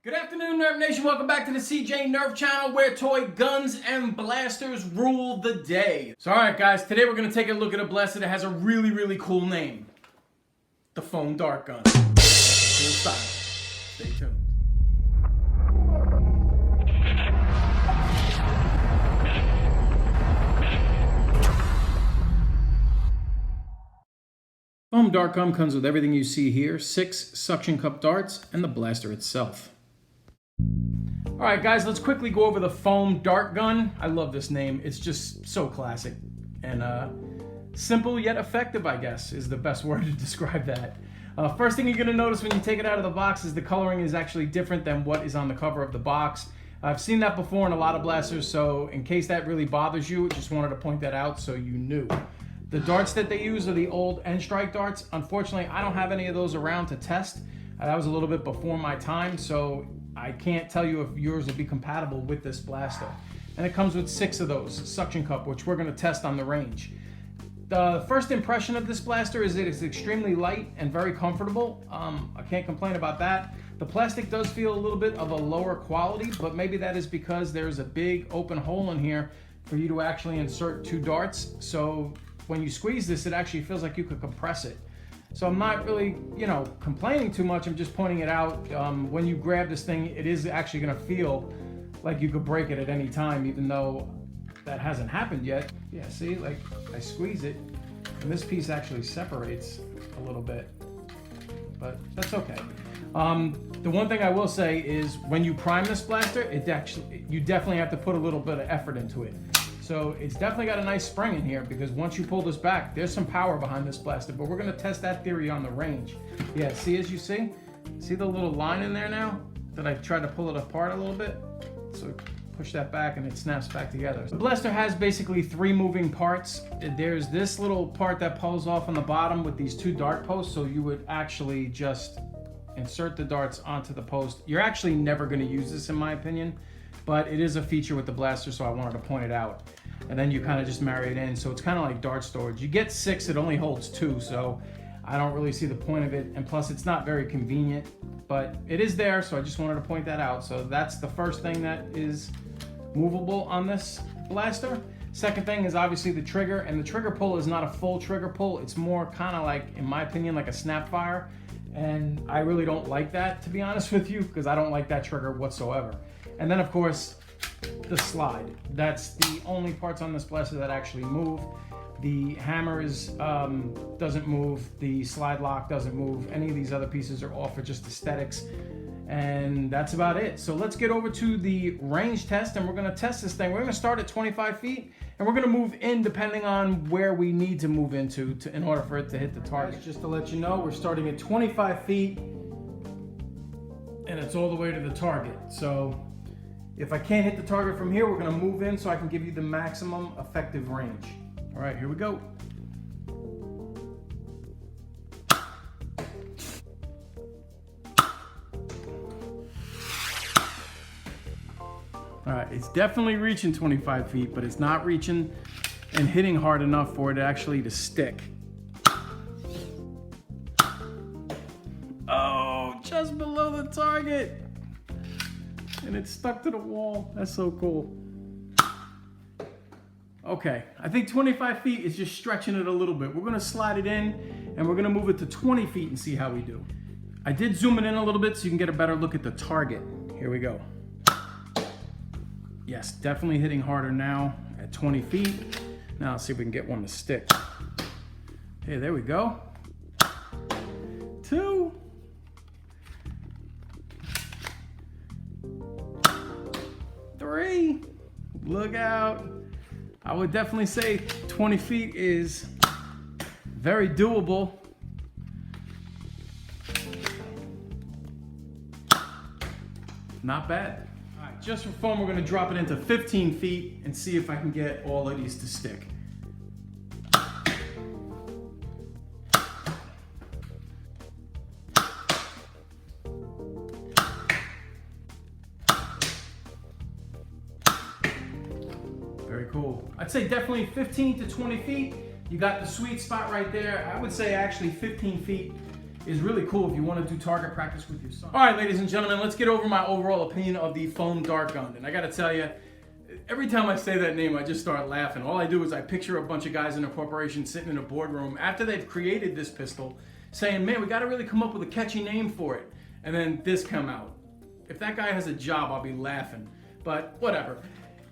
Good afternoon, Nerf Nation. Welcome back to the Cj Nerf channel where toy guns and blasters rule the day. So alright guys, today we're going to take a look at a blaster that has a really cool name. The foam dart gun. Cool style. Stay tuned. Foam dart gun comes with everything you see here, 6 suction cup darts and the blaster itself. Alright guys, let's quickly go over the foam dart gun. I love this name. It's just so classic and simple yet effective, I guess, is the best word to describe that. First thing you're going to notice when you take it out of the box is the coloring is actually different than what is on the cover of the box. I've seen that before in a lot of blasters, so in case that really bothers you, just wanted to point that out so you knew. The darts that they use are the old N-Strike darts. Unfortunately, I don't have any of those around to test. That was a little bit before my time, so I can't tell you if yours will be compatible with this blaster. And it comes with 6 of those suction cup, which we're going to test on the range. The first impression of this blaster is that it's extremely light and very comfortable. I can't complain about that. The plastic does feel a little bit of a lower quality, but maybe that is because there's a big open hole in here for you to actually insert 2 darts. So when you squeeze this, it actually feels like you could compress it. So I'm not really, complaining too much. I'm just pointing it out. When you grab this thing, it is actually going to feel like you could break it at any time, even though that hasn't happened yet. Yeah, see, like I squeeze it, and this piece actually separates a little bit, but that's okay. The one thing I will say is when you prime this blaster, you definitely have to put a little bit of effort into it. So it's definitely got a nice spring in here because once you pull this back, there's some power behind this blaster, but we're going to test that theory on the range. Yeah, see, as you see the little line in there now that I tried to pull it apart a little bit? So push that back and it snaps back together. The blaster has basically 3 moving parts. There's this little part that pulls off on the bottom with these 2 dart posts, so you would actually just insert the darts onto the post. You're actually never going to use this in my opinion, but it is a feature with the blaster, so I wanted to point it out. And then you kind of just marry it in, so it's kind of like dart storage. You get 6, it only holds 2, so I don't really see the point of it, and plus it's not very convenient, but it is there, so I just wanted to point that out. So that's the first thing that is movable on this blaster. Second thing is obviously the trigger, and the trigger pull is not a full trigger pull. It's more kind of like, in my opinion, like a snap fire, and I really don't like that, to be honest with you, because I don't like that trigger whatsoever. And then of course, the slide. That's the only parts on this blaster that actually move. The hammer doesn't move, the slide lock doesn't move, any of these other pieces are all for just aesthetics, and that's about it. So let's get over to the range test, and we're going to test this thing. We're going to start at 25 feet, and we're going to move in depending on where we need to move into in order for it to hit the target. Just to let you know, we're starting at 25 feet, and it's all the way to the target. So if I can't hit the target from here, we're going to move in so I can give you the maximum effective range. All right, here we go. All right, it's definitely reaching 25 feet, but it's not reaching and hitting hard enough for it actually to stick. Oh, just below the target. And it's stuck to the wall. That's so cool. Okay, I think 25 feet is just stretching it a little bit. We're gonna slide it in and we're gonna move it to 20 feet and see how we do. I did zoom it in a little bit so you can get a better look at the target. Here we go. Yes, definitely hitting harder now at 20 feet. Now let's see if we can get one to stick. Hey, there we go. 2. 3. Look out. I would definitely say 20 feet is very doable. Not bad. All right, just for fun, we're going to drop it into 15 feet and see if I can get all of these to stick. Very cool. I'd say definitely 15 to 20 feet. You got the sweet spot right there. I would say actually 15 feet is really cool if you want to do target practice with your son. All right, ladies and gentlemen, let's get over my overall opinion of the foam dart gun. And I got to tell you, every time I say that name, I just start laughing. All I do is I picture a bunch of guys in a corporation sitting in a boardroom after they've created this pistol saying, man, we got to really come up with a catchy name for it. And then this come out. If that guy has a job, I'll be laughing. But whatever.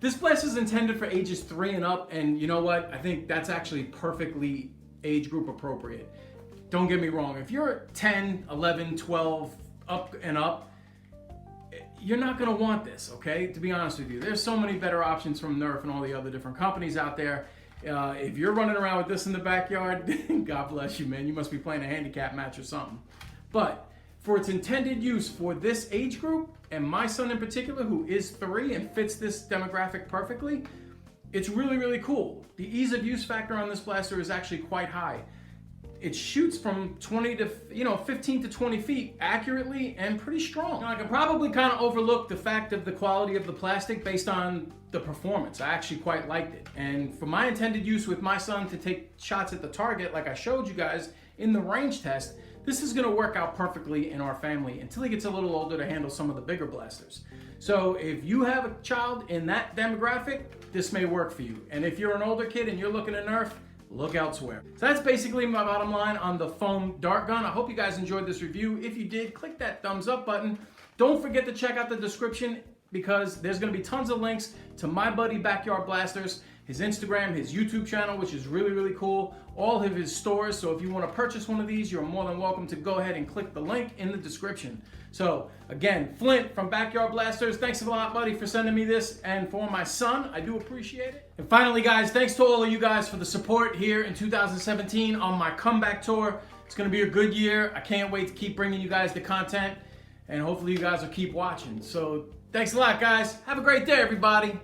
This blaster is intended for ages 3 and up, and you know what? I think that's actually perfectly age group appropriate. Don't get me wrong. If you're 10, 11, 12, up and up, you're not going to want this, okay? To be honest with you. There's so many better options from Nerf and all the other different companies out there. If you're running around with this in the backyard, God bless you, man. You must be playing a handicap match or something. But for its intended use for this age group, and my son in particular, who is 3 and fits this demographic perfectly, it's really, really cool. The ease of use factor on this blaster is actually quite high. It shoots from 20 to 15 to 20 feet accurately and pretty strong. Now, I can probably kind of overlook the fact of the quality of the plastic based on the performance. I actually quite liked it. And for my intended use with my son to take shots at the target, like I showed you guys in the range test, this is going to work out perfectly in our family until he gets a little older to handle some of the bigger blasters. So if you have a child in that demographic, this may work for you. And if you're an older kid and you're looking to Nerf, look elsewhere. So that's basically my bottom line on the foam dart gun. I hope you guys enjoyed this review. If you did, click that thumbs up button. Don't forget to check out the description because there's going to be tons of links to my buddy Backyard Blasters, his Instagram, his YouTube channel, which is really, really cool, all of his stores. So if you want to purchase one of these, you're more than welcome to go ahead and click the link in the description. So again, Flint from Backyard Blasters, thanks a lot, buddy, for sending me this, and for my son, I do appreciate it. And finally, guys, thanks to all of you guys for the support here in 2017 on my comeback tour. It's going to be a good year. I can't wait to keep bringing you guys the content, and hopefully you guys will keep watching. So thanks a lot, guys. Have a great day, everybody.